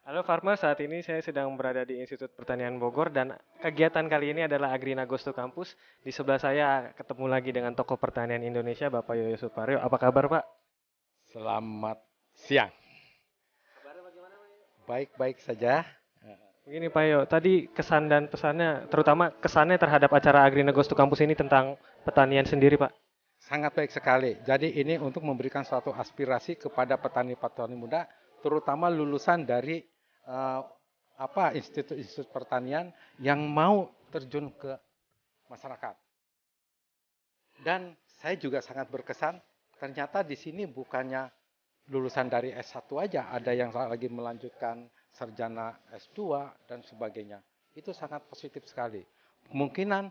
Halo Farmer, saat ini saya sedang berada di Institut Pertanian Bogor dan kegiatan kali ini adalah Agrina Agosto Campus. Di sebelah saya ketemu lagi dengan tokoh pertanian Indonesia, Bapak Yoyo Suparyo. Apa kabar, Pak? Selamat siang. Baik-baik saja. Begini Pak Yoyo, tadi kesan dan pesannya, terutama kesannya terhadap acara Agrina Agosto Campus ini tentang pertanian sendiri, Pak. Sangat baik sekali. Jadi ini untuk memberikan suatu aspirasi kepada petani-petani muda, terutama lulusan dari eh, institut-institut pertanian yang mau terjun ke masyarakat. Dan saya juga sangat berkesan, ternyata di sini bukannya lulusan dari S1 aja, ada yang lagi melanjutkan sarjana S2 dan sebagainya. Itu sangat positif sekali. Kemungkinan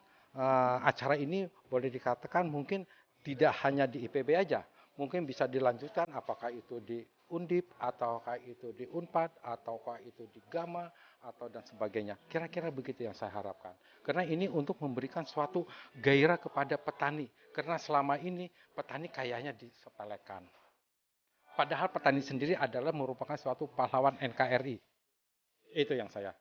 acara ini boleh dikatakan mungkin tidak hanya di IPB aja, mungkin bisa dilanjutkan apakah itu di Undip, ataukah itu di Unpad, ataukah itu di Gama, atau dan sebagainya. Kira-kira begitu yang saya harapkan. Karena ini untuk memberikan suatu gairah kepada petani. Karena selama ini petani kayaknya disepelekan. Padahal petani sendiri adalah merupakan suatu pahlawan NKRI. Itu yang saya.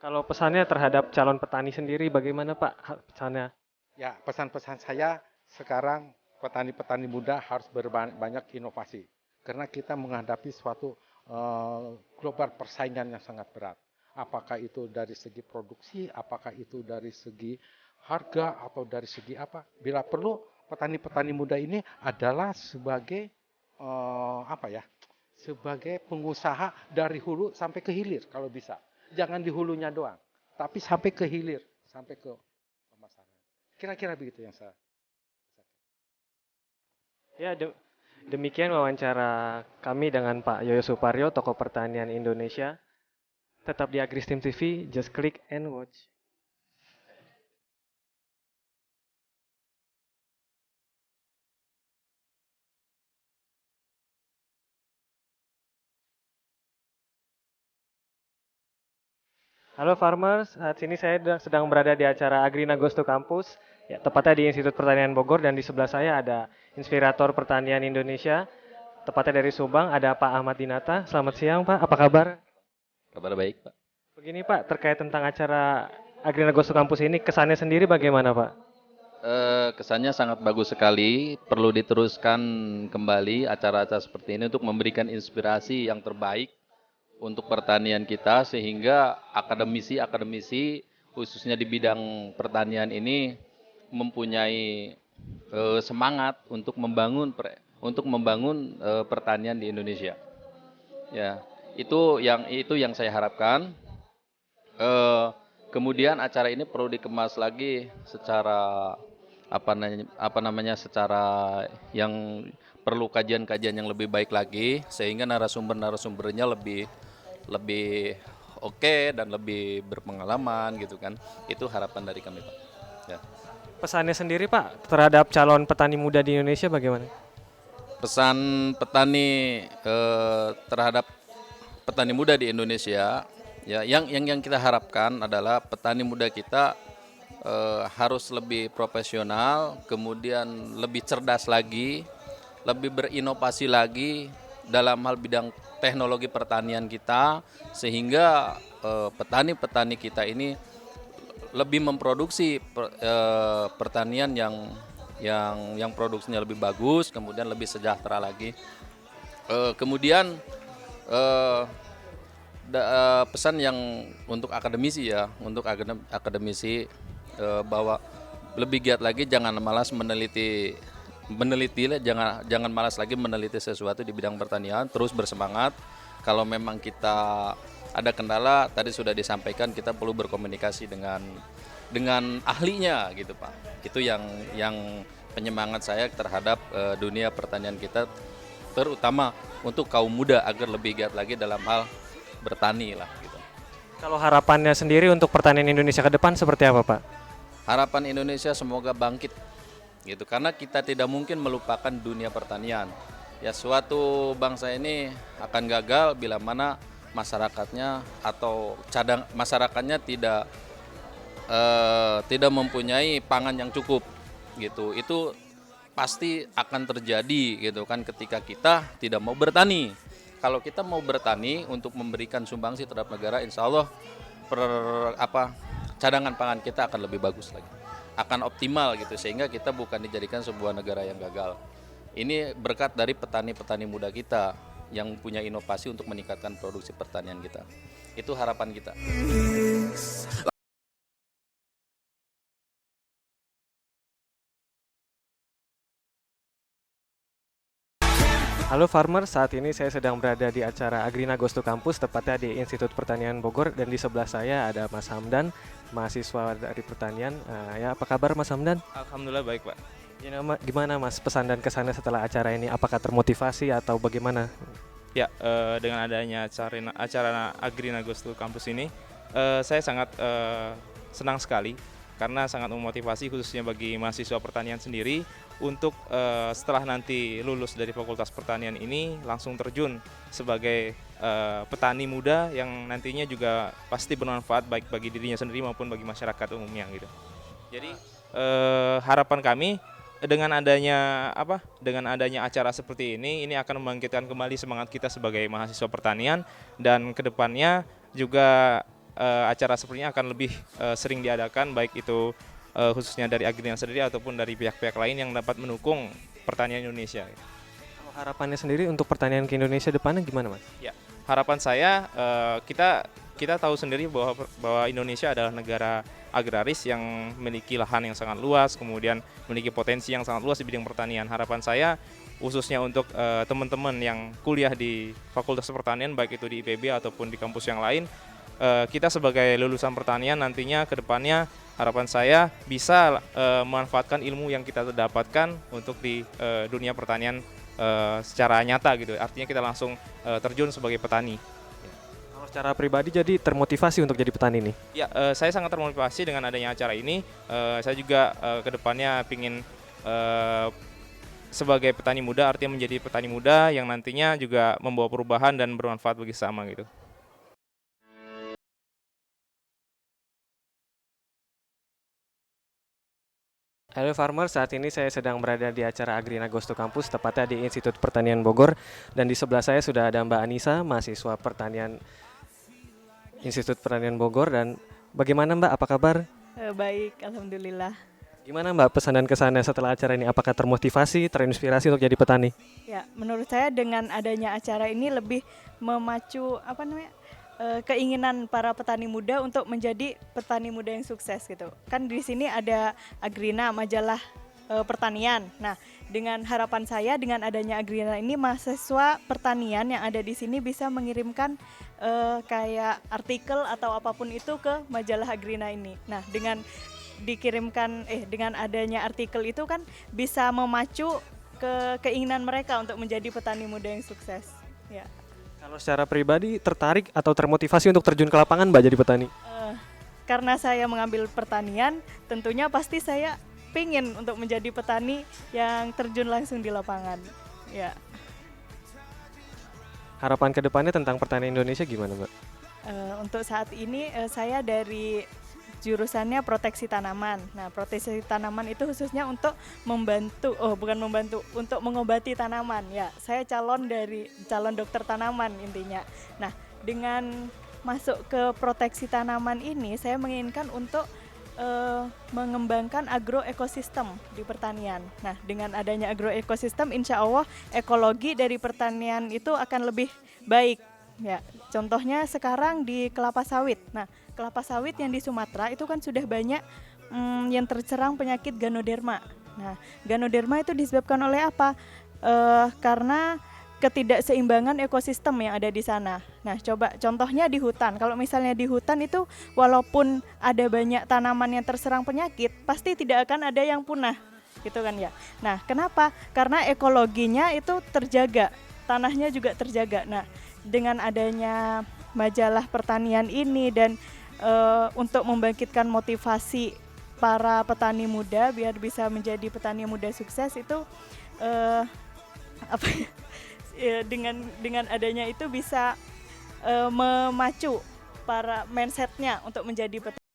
Kalau pesannya terhadap calon petani sendiri, bagaimana Pak pesannya? Ya, pesan-pesan saya sekarang petani-petani muda harus berbanyak inovasi. Karena kita menghadapi suatu global persaingan yang sangat berat. Apakah itu dari segi produksi, apakah itu dari segi harga, atau dari segi apa. Bila perlu, petani-petani muda ini adalah sebagai apa ya, sebagai pengusaha dari hulu sampai ke hilir kalau bisa. Jangan di hulunya doang, tapi sampai ke hilir, sampai ke pemasaran. Kira-kira begitu yang saya. Ya, demikian wawancara kami dengan Pak Yoyo Suparyo, tokoh pertanian Indonesia. Tetap di Agristim TV, just click and watch. Halo Farmers, saat ini saya sedang berada di acara Agrina Agosto Campus, ya, tepatnya di Institut Pertanian Bogor, dan di sebelah saya ada inspirator pertanian Indonesia, tepatnya dari Subang, ada Pak Ahmad Dinata. Selamat siang Pak, apa kabar? Kabar baik, Pak. Begini Pak, terkait tentang acara Agrina Agosto Campus ini, kesannya sendiri bagaimana Pak? Kesannya sangat bagus sekali. Perlu diteruskan kembali acara-acara seperti ini untuk memberikan inspirasi yang terbaik untuk pertanian kita sehingga akademisi-akademisi khususnya di bidang pertanian ini mempunyai semangat untuk membangun pertanian di Indonesia. Ya, itu yang saya harapkan. Eh, Kemudian acara ini perlu dikemas lagi secara secara yang perlu kajian-kajian yang lebih baik lagi sehingga narasumber-narasumbernya lebih lebih oke dan lebih berpengalaman gitu kan. Itu harapan dari kami, Pak. Ya. Pesannya sendiri Pak, terhadap calon petani muda di Indonesia bagaimana? Pesan petani terhadap petani muda di Indonesia, ya, yang kita harapkan adalah petani muda kita harus lebih profesional, kemudian lebih cerdas lagi, lebih berinovasi lagi dalam hal bidang teknologi pertanian kita, sehingga petani-petani kita ini lebih memproduksi pertanian yang produksinya lebih bagus, kemudian lebih sejahtera lagi. Kemudian eh, pesan yang untuk akademisi ya, untuk akademisi bahwa lebih giat lagi, jangan malas meneliti, jangan malas lagi meneliti sesuatu di bidang pertanian, terus bersemangat. Kalau memang kita ada kendala, tadi sudah disampaikan, kita perlu berkomunikasi dengan ahlinya gitu Pak. Itu yang penyemangat saya terhadap dunia pertanian kita, terutama untuk kaum muda agar lebih giat lagi dalam hal bertani lah gitu. Kalau harapannya sendiri untuk pertanian Indonesia ke depan seperti apa Pak? Harapan Indonesia semoga bangkit gitu, karena kita tidak mungkin melupakan dunia pertanian. Ya, suatu bangsa ini akan gagal bila mana masyarakatnya atau masyarakatnya tidak mempunyai pangan yang cukup gitu. Itu pasti akan terjadi gitu kan ketika kita tidak mau bertani. kalau kita mau bertani untuk memberikan sumbangsi terhadap negara, insya Allah cadangan pangan kita akan lebih bagus lagi, akan optimal gitu, sehingga kita bukan dijadikan sebuah negara yang gagal. Ini berkat dari petani-petani muda kita yang punya inovasi untuk meningkatkan produksi pertanian kita. Itu harapan kita. Halo farmer, saat ini saya sedang berada di acara Agrinagosto Campus, tepatnya di Institut Pertanian Bogor, dan di sebelah saya ada Mas Hamdan, mahasiswa dari pertanian. Ya, apa kabar Mas Hamdan? Alhamdulillah baik, Pak. Gimana Mas pesan dan kesannya setelah acara ini? Apakah termotivasi atau bagaimana? Ya, dengan adanya acara Agrinagosto Campus ini, saya sangat senang sekali karena sangat memotivasi khususnya bagi mahasiswa pertanian sendiri untuk setelah nanti lulus dari Fakultas Pertanian ini langsung terjun sebagai petani muda yang nantinya juga pasti bermanfaat baik bagi dirinya sendiri maupun bagi masyarakat umumnya gitu. Jadi harapan kami dengan adanya acara seperti ini akan membangkitkan kembali semangat kita sebagai mahasiswa pertanian, dan kedepannya juga acara seperti ini akan lebih sering diadakan, baik itu khususnya dari Agrina sendiri ataupun dari pihak-pihak lain yang dapat mendukung pertanian Indonesia. Kalau harapannya sendiri untuk pertanian ke Indonesia depannya gimana Mas? Ya, harapan saya kita tahu sendiri bahwa Indonesia adalah negara agraris yang memiliki lahan yang sangat luas, kemudian memiliki potensi yang sangat luas di bidang pertanian. Harapan saya khususnya untuk teman-teman yang kuliah di Fakultas Pertanian, baik itu di IPB ataupun di kampus yang lain, kita sebagai lulusan pertanian nantinya ke depannya harapan saya bisa memanfaatkan ilmu yang kita dapatkan untuk di dunia pertanian secara nyata gitu. Artinya kita langsung terjun sebagai petani. Kalau secara pribadi jadi termotivasi untuk jadi petani nih? Ya, saya sangat termotivasi dengan adanya acara ini. Saya juga ke depannya ingin sebagai petani muda, artinya menjadi petani muda yang nantinya juga membawa perubahan dan bermanfaat bagi sesama gitu. Halo farmer, saat ini saya sedang berada di acara Agrinagosto Campus, tepatnya di Institut Pertanian Bogor, dan di sebelah saya sudah ada Mbak Anissa, mahasiswa pertanian Institut Pertanian Bogor. Dan bagaimana Mbak, apa kabar? Baik, alhamdulillah. Gimana Mbak pesan dan kesannya setelah acara ini? Apakah termotivasi, terinspirasi untuk jadi petani? Ya, menurut saya dengan adanya acara ini lebih memacu keinginan para petani muda untuk menjadi petani muda yang sukses gitu. Kan di sini ada Agrina, majalah pertanian. Nah, dengan harapan saya dengan adanya Agrina ini, mahasiswa pertanian yang ada di sini bisa mengirimkan kayak artikel atau apapun itu ke majalah Agrina ini. Nah, dengan dengan adanya artikel itu kan bisa memacu keinginan mereka untuk menjadi petani muda yang sukses. Ya. Kalau secara pribadi tertarik atau termotivasi untuk terjun ke lapangan Mbak jadi petani? Karena saya mengambil pertanian, tentunya pasti saya pingin untuk menjadi petani yang terjun langsung di lapangan. Ya. Harapan kedepannya tentang pertanian Indonesia gimana Mbak? Untuk saat ini saya dari jurusannya proteksi tanaman. Nah, proteksi tanaman itu khususnya untuk untuk mengobati tanaman. Ya, saya calon dokter tanaman intinya. Nah, dengan masuk ke proteksi tanaman ini, saya menginginkan untuk mengembangkan agroekosistem di pertanian. Nah, dengan adanya agroekosistem, insya Allah ekologi dari pertanian itu akan lebih baik. Ya, contohnya sekarang di kelapa sawit. Nah, kelapa sawit yang di Sumatera itu kan sudah banyak yang terserang penyakit Ganoderma. Nah, Ganoderma itu disebabkan oleh apa? Karena ketidakseimbangan ekosistem yang ada di sana. Nah, coba contohnya di hutan. Kalau misalnya di hutan itu walaupun ada banyak tanaman yang terserang penyakit, pasti tidak akan ada yang punah, gitu kan ya. Nah, kenapa? Karena ekologinya itu terjaga, tanahnya juga terjaga. Nah, dengan adanya majalah pertanian ini dan untuk membangkitkan motivasi para petani muda biar bisa menjadi petani muda sukses itu dengan adanya itu bisa memacu para mindsetnya untuk menjadi petani.